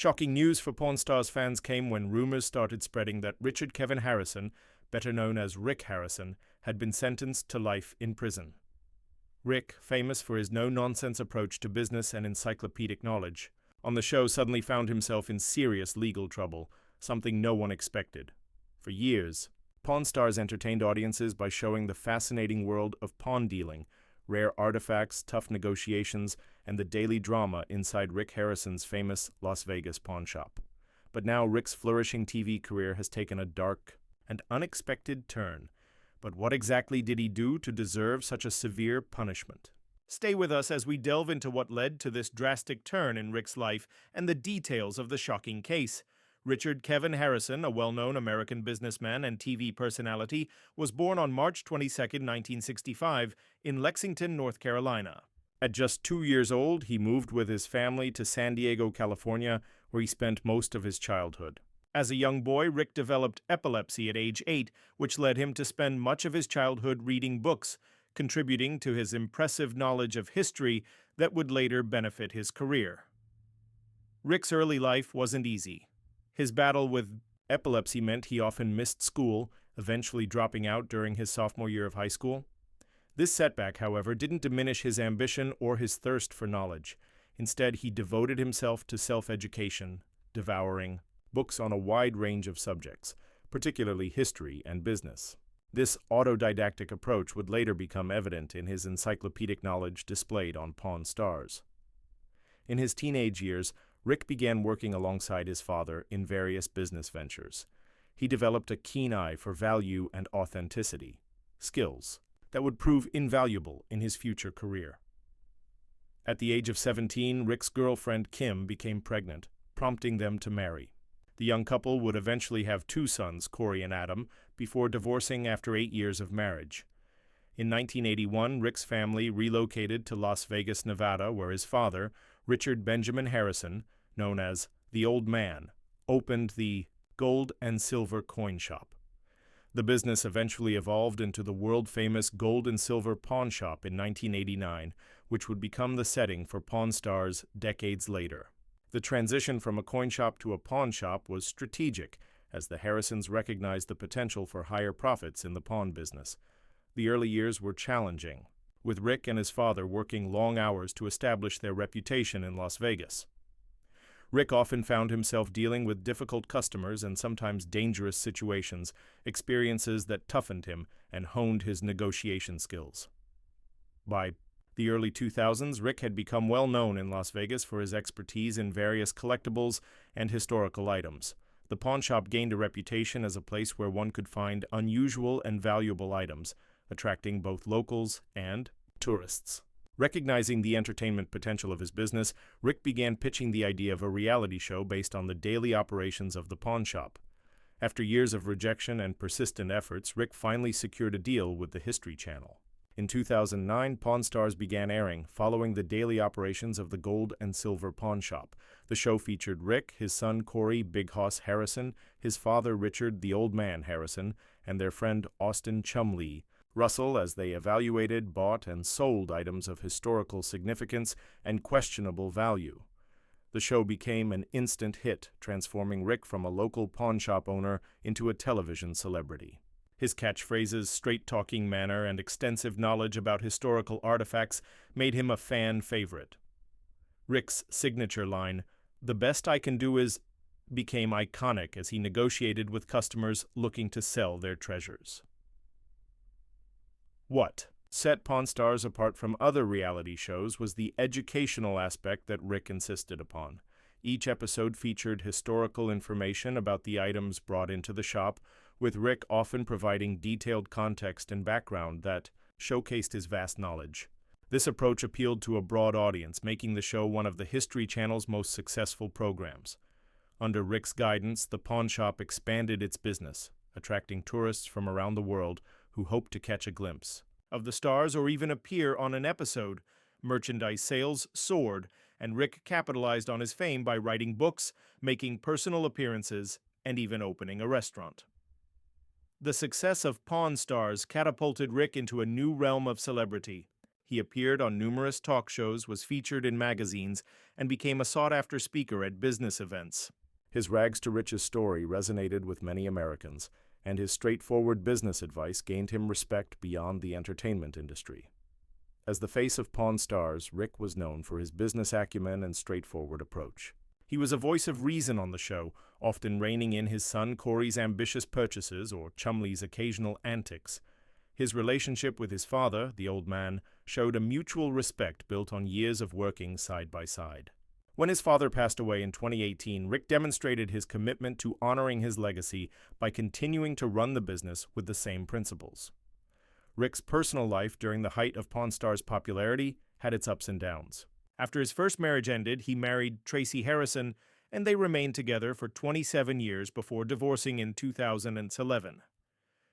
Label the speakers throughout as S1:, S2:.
S1: Shocking news for Pawn Stars fans came when rumors started spreading that Richard Kevin Harrison, better known as Rick Harrison, had been sentenced to life in prison. Rick, famous for his no-nonsense approach to business and encyclopedic knowledge, on the show suddenly found himself in serious legal trouble, something no one expected. For years, Pawn Stars entertained audiences by showing the fascinating world of pawn dealing, rare artifacts, tough negotiations, and the daily drama inside Rick Harrison's famous Las Vegas pawn shop. But now Rick's flourishing TV career has taken a dark and unexpected turn. But what exactly did he do to deserve such a severe punishment? Stay with us as we delve into what led to this drastic turn in Rick's life and the details of the shocking case. Richard Kevin Harrison, a well-known American businessman and TV personality, was born on March 22, 1965, in Lexington, North Carolina. At just 2 years old, he moved with his family to San Diego, California, where he spent most of his childhood. As a young boy, Rick developed epilepsy at age 8, which led him to spend much of his childhood reading books, contributing to his impressive knowledge of history that would later benefit his career. Rick's early life wasn't easy. His battle with epilepsy meant he often missed school, eventually dropping out during his sophomore year of high school. This setback, however, didn't diminish his ambition or his thirst for knowledge. Instead, he devoted himself to self-education, devouring books on a wide range of subjects, particularly history and business. This autodidactic approach would later become evident in his encyclopedic knowledge displayed on Pawn Stars. In his teenage years, Rick began working alongside his father in various business ventures. He developed a keen eye for value and authenticity, skills that would prove invaluable in his future career. At the age of 17, Rick's girlfriend Kim became pregnant, prompting them to marry. The young couple would eventually have 2 sons, Corey and Adam, before divorcing after 8 years of marriage. In 1981, Rick's family relocated to Las Vegas, Nevada, where his father, Richard Benjamin Harrison, known as the Old Man, opened the Gold and Silver Coin Shop. The business eventually evolved into the world-famous Gold and Silver Pawn Shop in 1989, which would become the setting for Pawn Stars decades later. The transition from a coin shop to a pawn shop was strategic, as the Harrisons recognized the potential for higher profits in the pawn business. The early years were challenging, with Rick and his father working long hours to establish their reputation in Las Vegas. Rick often found himself dealing with difficult customers and sometimes dangerous situations, experiences that toughened him and honed his negotiation skills. By the early 2000s, Rick had become well known in Las Vegas for his expertise in various collectibles and historical items. The pawn shop gained a reputation as a place where one could find unusual and valuable items, attracting both locals and tourists. Recognizing the entertainment potential of his business, Rick began pitching the idea of a reality show based on the daily operations of the pawn shop. After years of rejection and persistent efforts, Rick finally secured a deal with the History Channel. In 2009, Pawn Stars began airing, following the daily operations of the Gold and Silver Pawn Shop. The show featured Rick, his son Corey Big Hoss Harrison, his father Richard the Old Man Harrison, and their friend Austin Chumlee Russell as they evaluated, bought, and sold items of historical significance and questionable value. The show became an instant hit, transforming Rick from a local pawn shop owner into a television celebrity. His catchphrases, straight-talking manner, and extensive knowledge about historical artifacts made him a fan favorite. Rick's signature line, "The best I can do is," became iconic as he negotiated with customers looking to sell their treasures. What set Pawn Stars apart from other reality shows was the educational aspect that Rick insisted upon. Each episode featured historical information about the items brought into the shop, with Rick often providing detailed context and background that showcased his vast knowledge. This approach appealed to a broad audience, making the show one of the History Channel's most successful programs. Under Rick's guidance, the pawn shop expanded its business, attracting tourists from around the world who hoped to catch a glimpse of the stars or even appear on an episode. Merchandise sales soared, and Rick capitalized on his fame by writing books, making personal appearances, and even opening a restaurant. The success of Pawn Stars catapulted Rick into a new realm of celebrity. He appeared on numerous talk shows, was featured in magazines, and became a sought-after speaker at business events. His rags-to-riches story resonated with many Americans, and his straightforward business advice gained him respect beyond the entertainment industry. As the face of Pawn Stars, Rick was known for his business acumen and straightforward approach. He was a voice of reason on the show, often reining in his son Corey's ambitious purchases or Chumley's occasional antics. His relationship with his father, the old man, showed a mutual respect built on years of working side by side. When his father passed away in 2018, Rick demonstrated his commitment to honoring his legacy by continuing to run the business with the same principles. Rick's personal life during the height of Pawn Stars' popularity had its ups and downs. After his first marriage ended, he married Tracy Harrison, and they remained together for 27 years before divorcing in 2011.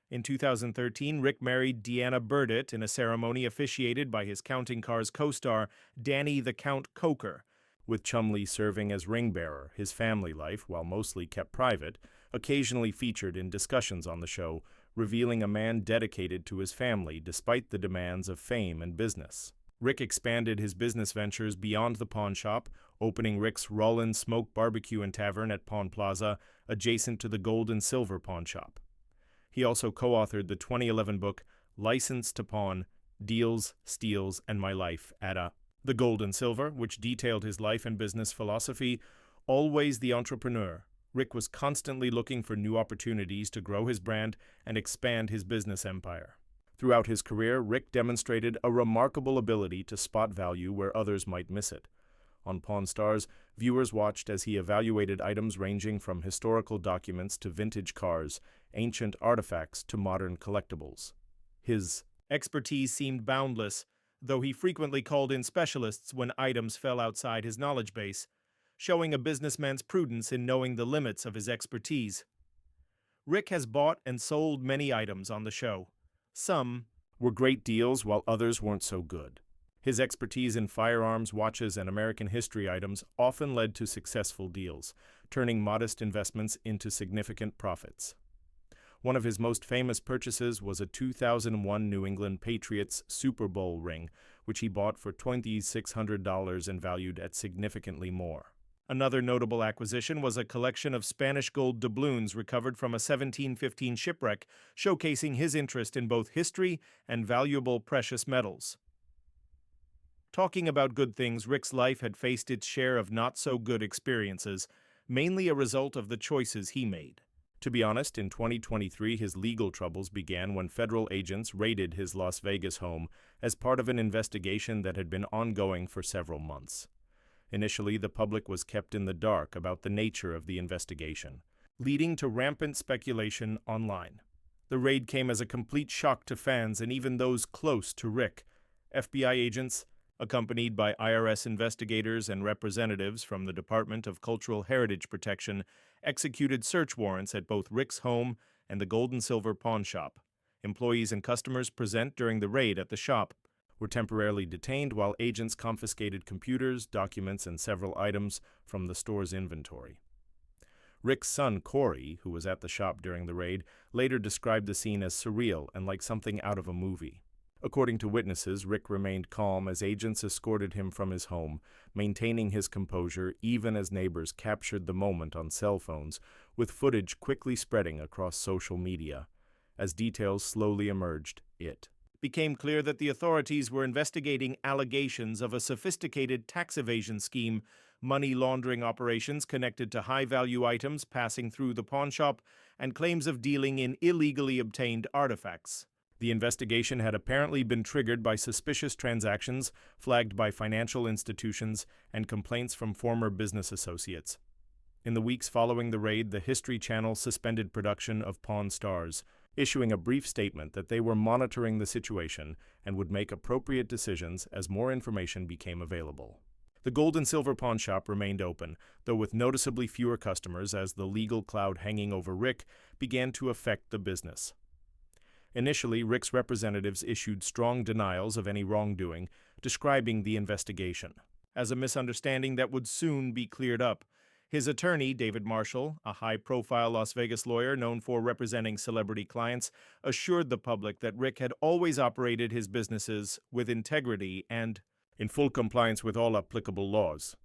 S1: In 2013, Rick married Deanna Burdett in a ceremony officiated by his Counting Cars co-star Danny the Count Coker, with Chumley serving as ring-bearer. His family life, while mostly kept private, occasionally featured in discussions on the show, revealing a man dedicated to his family despite the demands of fame and business. Rick expanded his business ventures beyond the pawn shop, opening Rick's Rollins Smoke Barbecue and Tavern at Pawn Plaza, adjacent to the Gold and Silver Pawn Shop. He also co-authored the 2011 book License to Pawn: Deals, Steals, and My Life at The Gold and Silver, which detailed his life and business philosophy. Always the entrepreneur, Rick was constantly looking for new opportunities to grow his brand and expand his business empire. Throughout his career, Rick demonstrated a remarkable ability to spot value where others might miss it. On Pawn Stars, viewers watched as he evaluated items ranging from historical documents to vintage cars, ancient artifacts to modern collectibles. His expertise seemed boundless, though he frequently called in specialists when items fell outside his knowledge base, showing a businessman's prudence in knowing the limits of his expertise. Rick has bought and sold many items on the show. Some were great deals, while others weren't so good. His expertise in firearms, watches, and American history items often led to successful deals, turning modest investments into significant profits. One of his most famous purchases was a 2001 New England Patriots Super Bowl ring, which he bought for $2,600 and valued at significantly more. Another notable acquisition was a collection of Spanish gold doubloons recovered from a 1715 shipwreck, showcasing his interest in both history and valuable precious metals. Talking about good things, Rick's life had faced its share of not-so-good experiences, mainly a result of the choices he made. To be honest, in 2023 his legal troubles began when federal agents raided his Las Vegas home as part of an investigation that had been ongoing for several months. Initially, the public was kept in the dark about the nature of the investigation, leading to rampant speculation online. The raid came as a complete shock to fans and even those close to Rick. FBI agents, accompanied by IRS investigators and representatives from the Department of Cultural Heritage Protection, executed search warrants at both Rick's home and the Gold and Silver Pawn Shop. Employees and customers present during the raid at the shop were temporarily detained while agents confiscated computers, documents, and several items from the store's inventory. Rick's son, Corey, who was at the shop during the raid, later described the scene as surreal and like something out of a movie. According to witnesses, Rick remained calm as agents escorted him from his home, maintaining his composure even as neighbors captured the moment on cell phones, with footage quickly spreading across social media. As details slowly emerged, it became clear that the authorities were investigating allegations of a sophisticated tax evasion scheme, money laundering operations connected to high-value items passing through the pawnshop, and claims of dealing in illegally obtained artifacts. The investigation had apparently been triggered by suspicious transactions flagged by financial institutions and complaints from former business associates. In the weeks following the raid, the History Channel suspended production of Pawn Stars, issuing a brief statement that they were monitoring the situation and would make appropriate decisions as more information became available. The Gold and Silver Pawn Shop remained open, though with noticeably fewer customers as the legal cloud hanging over Rick began to affect the business. Initially, Rick's representatives issued strong denials of any wrongdoing, describing the investigation as a misunderstanding that would soon be cleared up. His attorney, David Marshall, a high-profile Las Vegas lawyer known for representing celebrity clients, assured the public that Rick had always operated his businesses with integrity and in full compliance with all applicable laws.